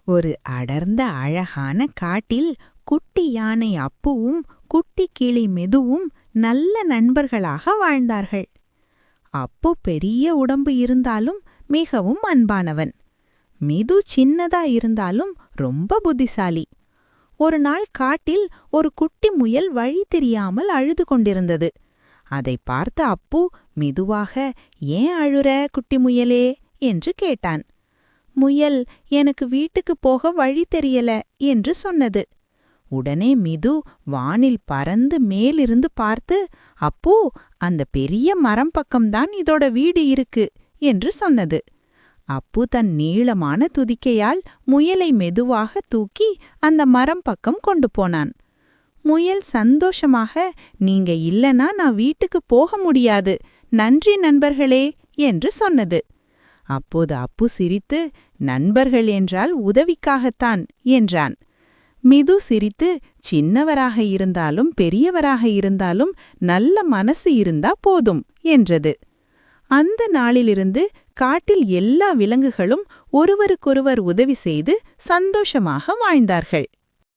ஒரு அடர்ந்த அழகான காட்டில் குட்டி யானை அப்புவும் குட்டி கிளி மெதுவும் நல்ல நண்பர்களாக வாழ்ந்தார்கள். அப்பு பெரிய உடம்பு இருந்தாலும் மிகவும் அன்பானவன். மெது சின்னதா இருந்தாலும் ரொம்ப புத்திசாலி. ஒரு நாள் காட்டில் ஒரு குட்டி முயல் வழி தெரியாமல் அழுது கொண்டிருந்தது. அதை பார்த்த அப்பு மெதுவாக, "ஏன் அழுற குட்டி முயலே?" என்று கேட்டான். முயல், "எனக்கு வீட்டுக்கு போக வழி தெரியல" என்று சொன்னது. உடனே மிது வானில் பறந்து மேலிருந்து பார்த்து, "அப்போ அந்த பெரிய மரம் பக்கம்தான் இதோட வீடு இருக்கு" என்று சொன்னது. அப்பு தன் நீளமான துதிக்கையால் முயலை மெதுவாக தூக்கி அந்த மரம் பக்கம் கொண்டு போனான். முயல் சந்தோஷமாக, "நீங்க இல்லனா நான் வீட்டுக்கு போக முடியாது, நன்றி நண்பர்களே" என்று சொன்னது. அப்போது அப்பு சிரித்து, "நண்பர்கள் என்றால் உதவிக்காகத்தான்" என்றான். மிது சிரித்து, "சின்னவராக இருந்தாலும் பெரியவராக இருந்தாலும் நல்ல மனசு இருந்தா போதும்" என்றது. அந்த நாளிலிருந்து காட்டில் எல்லா விலங்குகளும் ஒருவருக்கொருவர் உதவி செய்து சந்தோஷமாக வாழ்ந்தார்கள்.